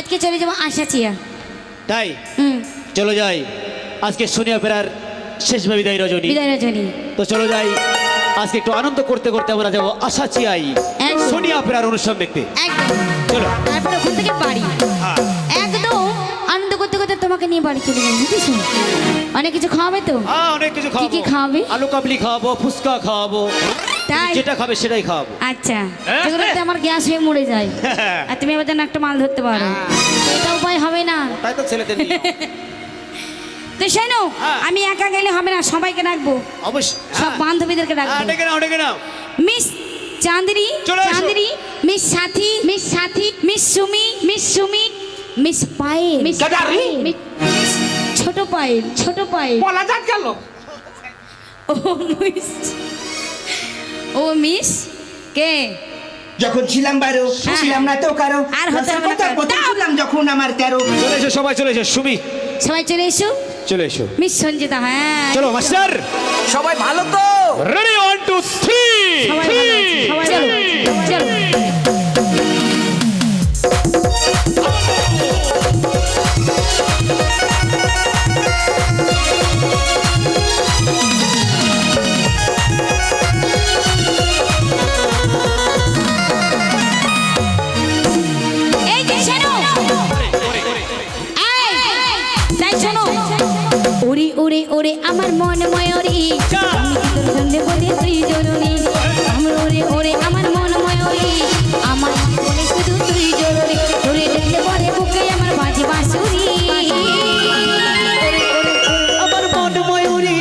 আজকে চলে যাবো আশাচিয়া। তাই চলো যাই, আজকে সোনিয়া পেরার শেষ বিদায় রজনী। বিদায় রজনী, তো চলো যাই, আজকে একটু আনন্দ করতে করতে আমরা যাবো আশাচিয়ায় একদম। সোনিয়া পেরার অনুষ্ঠান দেখতে। একদম। চলো তারপরে ওখান থেকে বাড়ি একদম আনন্দ করতে করতে তোমাকে নিয়ে বাড়ি চলে যাবো, বুঝেছো? অনেক কিছু খাওয়াবে তো? অনেক কিছু কি কি খাওয়াবে? আলু কাবলি খাওয়াবো, ফুচকা খাওয়াবো, তাই? যেটা খাবে সেটাই খাওয়াবো। আচ্ছা, যেগুলোতে আমার গ্যাস হয়ে মরে যায় আর তুমি এবার যেন একটা মাল ধরতে পারো, এটা উপায় হবে না। তাই তো ছেলেদের নিয়ে। তো শোনো, আমি একা গেলে হবে না, সবাইকে ডাকবো, অবশ্যই সব বান্ধবীদেরকে ডাকবো। ডেকে নাও, ডেকে নাও। মিস চাঁদনি, চলে এসো। Chandni, miss Sathi, miss Sathi, miss Sumi, miss Sumi, miss Payel, miss Gadari. ছোট পায়েল, ছোট পায়েল, বলা যাক গেল। ও মিস, ও মিস কে? যখন ছিলাম 12 ছিলাম না তো কারো, আর হতে হবে না। ছিলাম যখন আমার 13। চলে এসো সবাই, চলে এসো। সুমি সবাই চলে এসো। চলে এসো। মিস সঞ্জিতা, হ্যাঁ চলো মাস্টার, সবাই ভালো তো? রেডি 1 2 3। সবাই ভালো আছে, সবাই ভালো আছে। চলো এই যে শোনো, এই, তাই শোনো, ওরে ওরে ওরে আমার মন ময়ূরী, আমি কি তোর সঙ্গে বলি তুই জরুরি, আমার ওরে ওরে আমার মন ময়ূরী, আমার বলে শুধু তুই জরুরি, তোরে দেখলে পরে বুকে আমার বাজে বাঁশুরি। আমার মন ময়ূরী,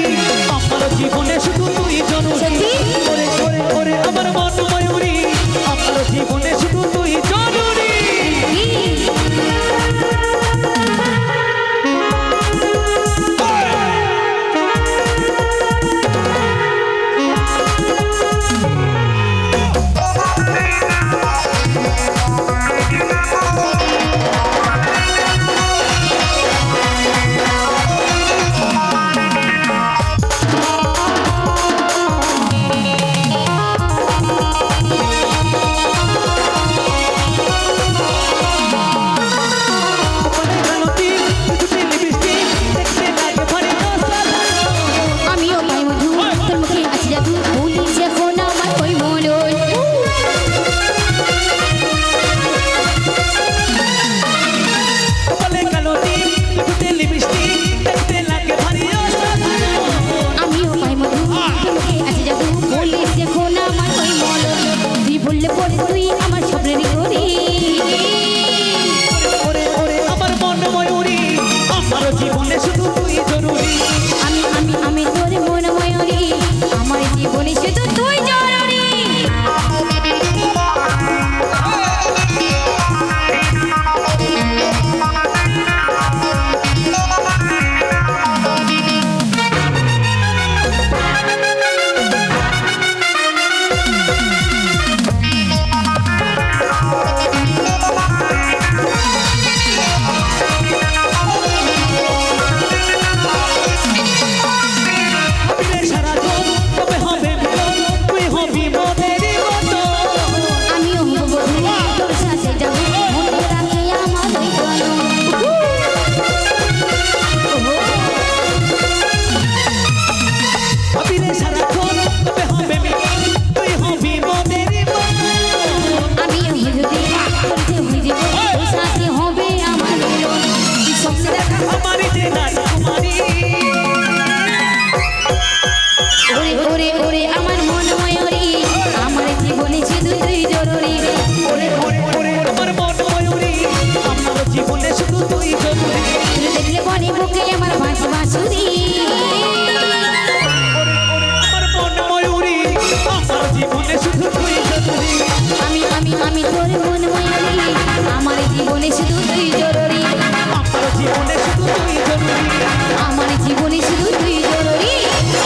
আমার জীবনে শুধু তুই জরুরি। সত্যি? ওরে ওরে ওরে আমার মন ময়ূরী, আমার জীবনে শুধু তুই জরুরি। আমিও পাই মধু, তোর মুখে আছে জাদু, বলি যখন আমার ওই মনই। আমিও পাই মধু, তোর মুখে আছে জাদু, বলি যখন আমার ওই মনই। তুই বললে পরে তুই আমার স্বপ্নেরই গরি। ওরে ওরে আমার মন ময়ূরী, আমার জীবনে শুধু তুই জরুরি। আমি আমি আমি তোর মন ময়ূরী, আমার জীবনে শুধু তুই জরুরি। আমিও হব বধূ, তোর সাথে যাব, মনে রাখে আমার ওই জনম। আমিও হব যদি তোর যে হয়ে যাব, তোর সাথে হবে আমার মিলন। তুই স্বপ্নে দেখা ওরে ওরে ওরে আমার মন ময়ূরী, আমার জীবনে শুধু তুই জরুরি। তুই দেখলে বনে বুকে আমার বাঁশি বাঁশুরি। আমি আমি আমি তোর মন ময়ূরী, আমার জীবনে শুধু তুই জরুরি, আমার জীবনে শুধু তুই জরুরি, আমার জীবনে শুধু তুই জরুরি,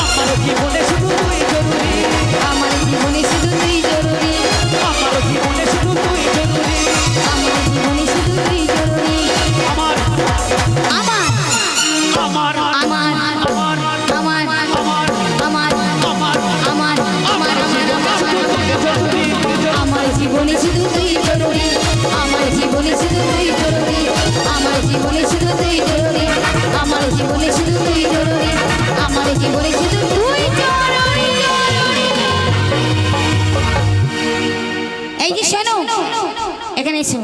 আমার জীবনে শুধু তুই জরুরি, আমার জীবনে শুধু তুই জরুরি, আমার আমার আমার আমার আমার আমার আমার আমার আমার জীবনে শুধু তুই জরুরি, আমার জীবনে শুধু তুই জরুরি। এই যে শোনো এখানে এসো